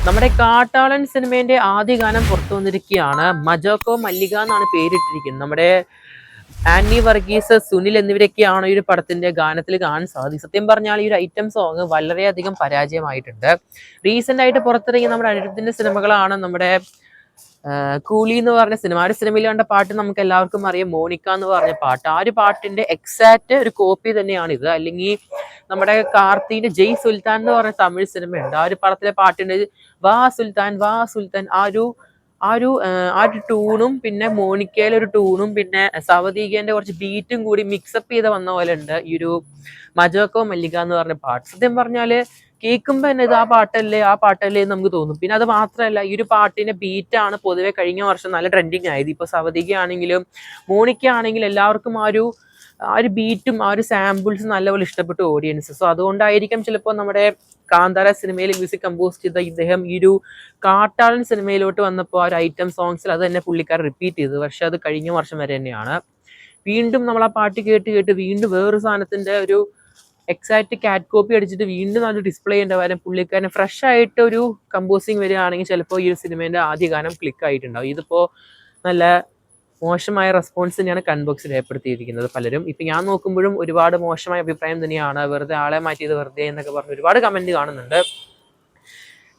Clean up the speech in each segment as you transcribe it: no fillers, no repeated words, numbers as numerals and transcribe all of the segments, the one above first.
നമ്മുടെ കാട്ടാളൻ സിനിമേന്റെ ആദ്യ ഗാനം പുറത്തു വന്നിരിക്കുകയാണ്. മജോക്കോ മല്ലിക എന്നാണ് പേരിട്ടിരിക്കുന്നത്. നമ്മുടെ ആന്നി വർഗീസ്, സുനിൽ എന്നിവരൊക്കെയാണ് ഈ ഒരു പടത്തിന്റെ ഗാനത്തിൽ കാണാൻ സാധിക്കും. സത്യം പറഞ്ഞാൽ ഈ ഒരു ഐറ്റം സോങ് വളരെയധികം പരാജയമായിട്ടുണ്ട്. റീസെന്റ് ആയിട്ട് പുറത്തിറങ്ങിയ നമ്മുടെ അനിരുദ്ധിന്റെ സിനിമകളാണ് നമ്മുടെ കൂലി എന്ന് പറഞ്ഞ സിനിമ. ആ ഒരു സിനിമയിൽ കണ്ട പാട്ട് നമുക്ക് എല്ലാവർക്കും അറിയാം, മോണിക്ക എന്ന് പറഞ്ഞ പാട്ട്. ആ ഒരു പാട്ടിന്റെ എക്സാക്ട് ഒരു കോപ്പി തന്നെയാണ് ഇത്. അല്ലെങ്കിൽ നമ്മുടെ കാർത്തിയുടെ ജയ് സുൽത്താൻ എന്ന് പറഞ്ഞ തമിഴ് സിനിമയുണ്ട്. ആ ഒരു പടത്തിലെ പാട്ടുണ്ട് വാ സുൽത്താൻ വാ സുൽത്താൻ. ആ ഒരു ടൂണും പിന്നെ മോണിക്കയിലെ ഒരു ടൂണും പിന്നെ സവദീകന്റെ കുറച്ച് ബീറ്റും കൂടി മിക്സപ്പ് ചെയ്ത് വന്ന പോലെ ഉണ്ട് ഈ ഒരു മജോക്കോ മല്ലിക എന്ന് പറഞ്ഞ പാട്ട്. സത്യം പറഞ്ഞാല് കേൾക്കുമ്പോ തന്നെ ഇത് ആ പാട്ടല്ലേ എന്ന് നമുക്ക് തോന്നും. പിന്നെ അത് മാത്രമല്ല, ഈ ഒരു പാട്ടിന്റെ ബീറ്റാണ് പൊതുവെ കഴിഞ്ഞ വർഷം നല്ല ട്രെൻഡിങ് ആയത്. ഇപ്പൊ സവദിക ആണെങ്കിലും മോണിക്ക ആണെങ്കിലും എല്ലാവർക്കും ആ ഒരു ബീറ്റും ആ ഒരു സാമ്പിൾസും നല്ലപോലെ ഇഷ്ടപ്പെട്ടു ഓഡിയൻസ്. സോ അതുകൊണ്ടായിരിക്കും ചിലപ്പോൾ നമ്മുടെ കാന്താര സിനിമയിൽ മ്യൂസിക് കമ്പോസ് ചെയ്ത ഇദ്ദേഹം ഈ ഒരു കാട്ടാളൻ സിനിമയിലോട്ട് വന്നപ്പോൾ ആ ഒരു ഐറ്റം സോങ്സിൽ അത് തന്നെ പുള്ളിക്കാരൻ റിപ്പീറ്റ് ചെയ്തു. പക്ഷെ അത് കഴിഞ്ഞ വർഷം വരെ തന്നെയാണ്. വീണ്ടും നമ്മൾ ആ പാട്ട് കേട്ട് കേട്ട് വീണ്ടും വേറൊരു സാധനത്തിന്റെ ഒരു എക്സാക്ട് കാറ്റ് കോപ്പി അടിച്ചിട്ട് വീണ്ടും അത് ഡിസ്പ്ലേ ചെയ്യേണ്ട കാര്യം പുള്ളിക്കാരൻ ഫ്രഷ് ആയിട്ട് ഒരു കമ്പോസിങ് വരികയാണെങ്കിൽ ചിലപ്പോൾ ഈ ഒരു സിനിമേന്റെ ആദ്യ ഗാനം ക്ലിക്ക് ആയിട്ടുണ്ടാവും. ഇതിപ്പോ നല്ല മോശമായ റെസ്പോൺസ് തന്നെയാണ് കൺബോക്സ് രേഖപ്പെടുത്തിയിരിക്കുന്നത് പലരും. ഇപ്പൊ ഞാൻ നോക്കുമ്പോഴും ഒരുപാട് മോശമായ അഭിപ്രായം തന്നെയാണ്. വെറുതെ ആളെ മാറ്റിയത് വെറുതെ എന്നൊക്കെ പറഞ്ഞ് ഒരുപാട് കമന്റ് കാണുന്നുണ്ട്.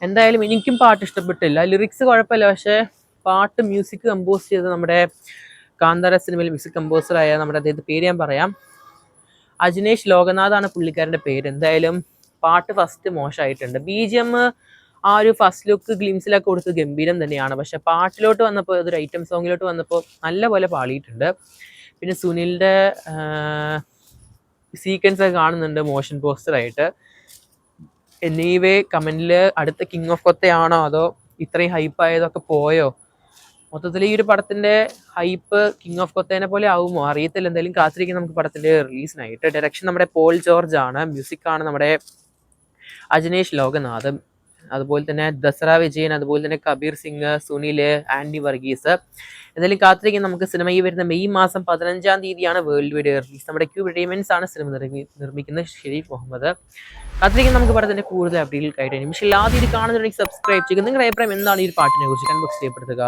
എന്തായാലും എനിക്കും പാട്ട് ഇഷ്ടപ്പെട്ടില്ല. ലിറിക്സ് കുഴപ്പമില്ല, പക്ഷെ പാട്ട് മ്യൂസിക് കമ്പോസ് ചെയ്ത് നമ്മുടെ കാന്താര സിനിമയിൽ മ്യൂസിക് കമ്പോസറായ നമ്മുടെ അദ്ദേഹത്തെ പേര് ഞാൻ പറയാം, അജിനേഷ് ലോകനാഥാണ് പുള്ളിക്കാരന്റെ പേര്. എന്തായാലും പാട്ട് ഫസ്റ്റ് മോശമായിട്ടുണ്ട്. BGM ആ ഒരു ഫസ്റ്റ് ലുക്ക് ഗ്ലിംസിലൊക്കെ കൊടുത്ത് ഗംഭീരം തന്നെയാണ്. പക്ഷെ പാട്ടിലോട്ട് വന്നപ്പോൾ അതൊരു ഐറ്റം സോങ്ങിലോട്ട് വന്നപ്പോൾ നല്ല പോലെ പാളിയിട്ടുണ്ട്. പിന്നെ സുനിലിന്റെ സീക്വൻസ് ഒക്കെ കാണുന്നുണ്ട് മോഷൻ പോസ്റ്ററായിട്ട്. എനിവേ കമന്റിൽ അടുത്ത കിങ് ഓഫ് കൊത്തയാണോ അതോ ഇത്രയും ഹൈപ്പ് ആയതൊക്കെ പോയോ? മൊത്തത്തിൽ ഈ ഒരു പടത്തിന്റെ ഹൈപ്പ് കിങ് ഓഫ് കൊത്തേനെ പോലെ ആവുമോ അറിയത്തില്ല. എന്തായാലും കാത്തിരിക്കും നമുക്ക് പടത്തിന്റെ റിലീസിനായിട്ട്. ഡയറക്ഷൻ നമ്മുടെ പോൾ ജോർജ് ആണ്. മ്യൂസിക് ആണ് നമ്മുടെ അജിനേഷ് ലോകനാഥ്. അതുപോലെ തന്നെ ദസറ വിജയൻ, അതുപോലെ തന്നെ കബീർ സിംഗ്, സുനിൽ, ആന്റി വർഗീസ്. എന്തായാലും കാത്തിരിക്കും നമുക്ക് സിനിമ. ഈ വരുന്ന മെയ് മാസം 15-ാം തീയതിയാണ് വേൾഡ് വൈഡ് റിലീസ്. നമ്മുടെ ക്യൂബ് എൻ്റർടൈൻമെന്റ്സ് ആണ് സിനിമ നിർമ്മിക്കുന്നത്, ഷെരീഫ് മുഹമ്മദ്. കാത്തിരിക്കും നമുക്ക് പടത്തിന്റെ കൂടുതൽ അപ്ഡേറ്റ് ആയിട്ട്. പക്ഷേ ആദ്യം ഇത് കാണുന്നുണ്ടെങ്കിൽ സബ്സ്ക്രൈബ് ചെയ്യുക. നിങ്ങളുടെ അഭിപ്രായം എന്താണ് ഈ ഒരു പാട്ടിനെ കുറിച്ച് കമന്റ് ബോക്സിൽ രേഖപ്പെടുത്തുക.